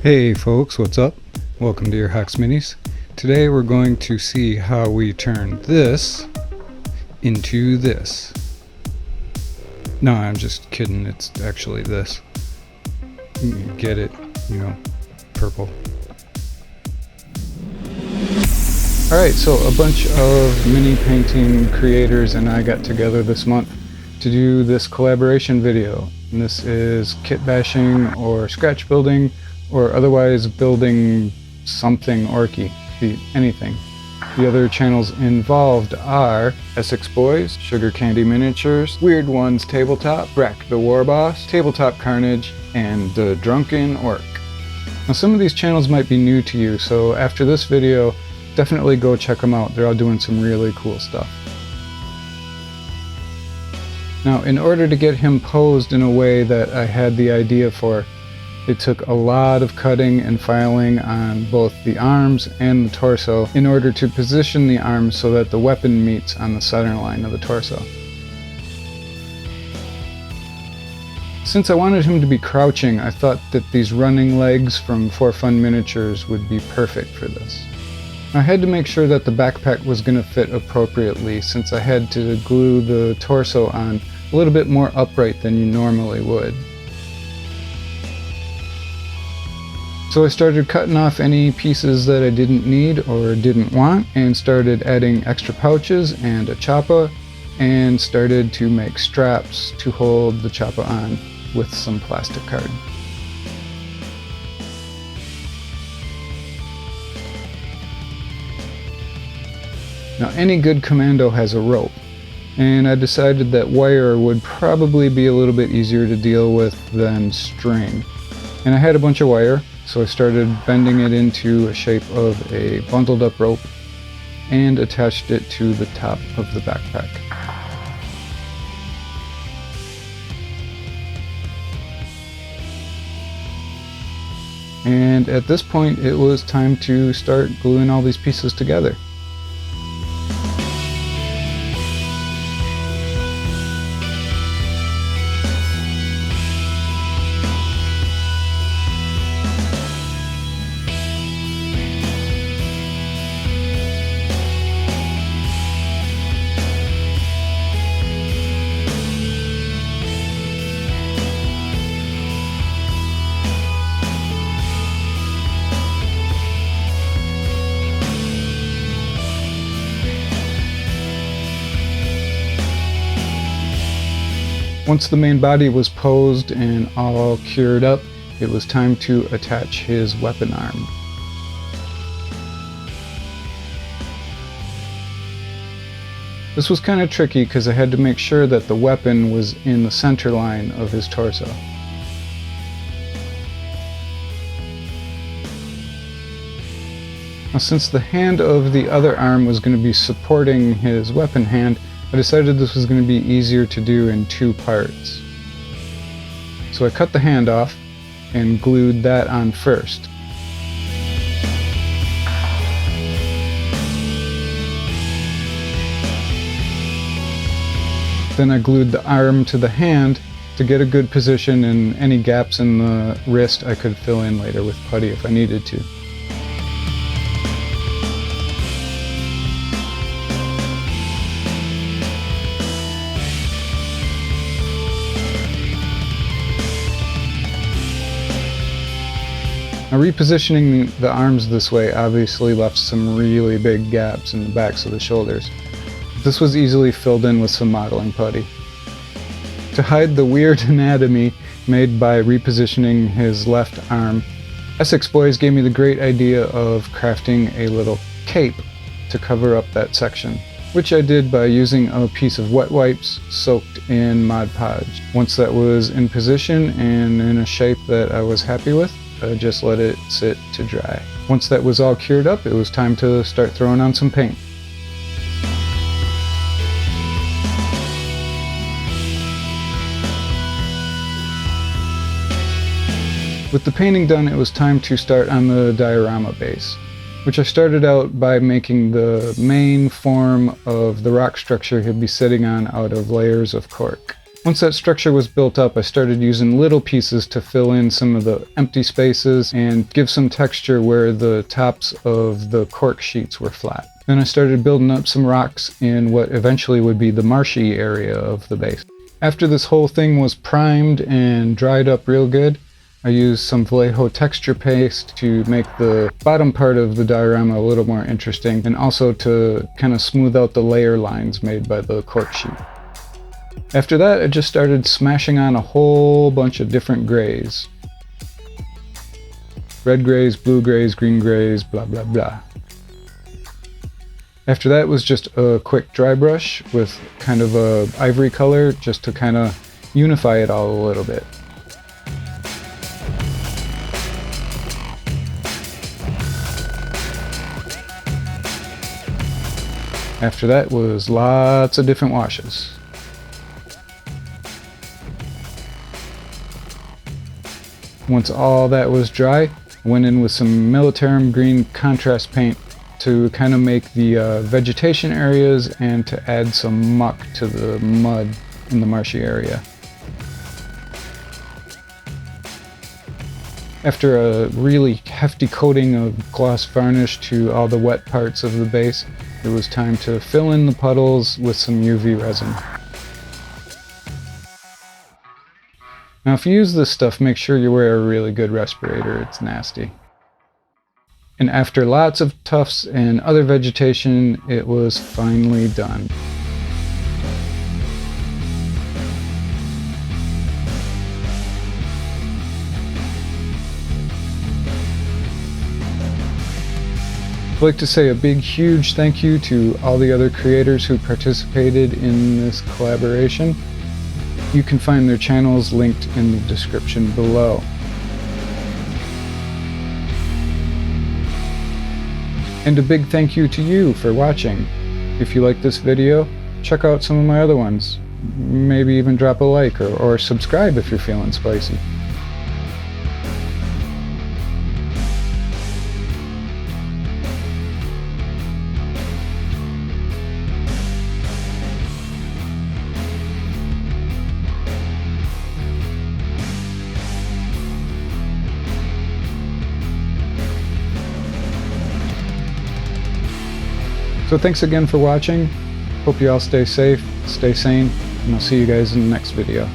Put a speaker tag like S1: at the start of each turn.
S1: Hey folks, what's up? Welcome to your Hox Minis. Today we're going to see how we turn this into this. No, I'm just kidding, it's actually this. You get it, you know, purple. Alright, so a bunch of mini painting creators and I got together this month to do this collaboration video. And this is kit bashing or scratch building or otherwise building something orky, anything. The other channels involved are Essex Boyz, Sugar Candy Miniatures, Wyrd One's Tabletop, Brak da Warboss, Tabletop Karnage, and the Drunken Ork. Now some of these channels might be new to you, so after this video, definitely go check them out. They're all doing some really cool stuff. Now in order to get him posed in a way that I had the idea for, it took a lot of cutting and filing on both the arms and the torso in order to position the arms so that the weapon meets on the center line of the torso. Since I wanted him to be crouching, I thought that these running legs from For Fun Miniatures would be perfect for this. I had to make sure that the backpack was going to fit appropriately since I had to glue the torso on a little bit more upright than you normally would. So I started cutting off any pieces that I didn't need or didn't want and started adding extra pouches and a choppa and started to make straps to hold the choppa on with some plastic card. Now any good commando has a rope, and I decided that wire would probably be a little bit easier to deal with than string. And I had a bunch of wire, so I started bending it into a shape of a bundled up rope and attached it to the top of the backpack. And at this point it was time to start gluing all these pieces together. Once the main body was posed and all cured up, it was time to attach his weapon arm. This was kind of tricky because I had to make sure that the weapon was in the center line of his torso. Now since the hand of the other arm was going to be supporting his weapon hand, I decided this was going to be easier to do in two parts. So I cut the hand off and glued that on first. Then I glued the arm to the hand to get a good position, and any gaps in the wrist I could fill in later with putty if I needed to. Now repositioning the arms this way obviously left some really big gaps in the backs of the shoulders. This was easily filled in with some modeling putty. To hide the weird anatomy made by repositioning his left arm, Essex Boyz gave me the great idea of crafting a little cape to cover up that section, which I did by using a piece of wet wipes soaked in Mod Podge. Once that was in position and in a shape that I was happy with, I just let it sit to dry. Once that was all cured up, it was time to start throwing on some paint. With the painting done, it was time to start on the Diorama Base, which I started out by making the main form of the rock structure he'd be sitting on out of layers of cork. Once that structure was built up, I started using little pieces to fill in some of the empty spaces and give some texture where the tops of the cork sheets were flat. Then I started building up some rocks in what eventually would be the marshy area of the base. After this whole thing was primed and dried up real good, I used some Vallejo texture paste to make the bottom part of the diorama a little more interesting, and also to kind of smooth out the layer lines made by the cork sheet. After that, I just started smashing on a whole bunch of different grays. Red grays, blue grays, green grays, blah blah blah. After that was just a quick dry brush with kind of a ivory color, just to kind of unify it all a little bit. After that was lots of different washes. Once all that was dry, I went in with some Militarum green contrast paint to kind of make the vegetation areas and to add some muck to the mud in the marshy area. After a really hefty coating of gloss varnish to all the wet parts of the base, it was time to fill in the puddles with some UV resin. Now if you use this stuff, make sure you wear a really good respirator, it's nasty. And after lots of tufts and other vegetation, it was finally done. I'd like to say a big, huge thank you to all the other creators who participated in this collaboration. You can find their channels linked in the description below. And a big thank you to you for watching. If you like this video, check out some of my other ones. Maybe even drop a like or subscribe if you're feeling spicy. So thanks again for watching. Hope you all stay safe, stay sane, and I'll see you guys in the next video.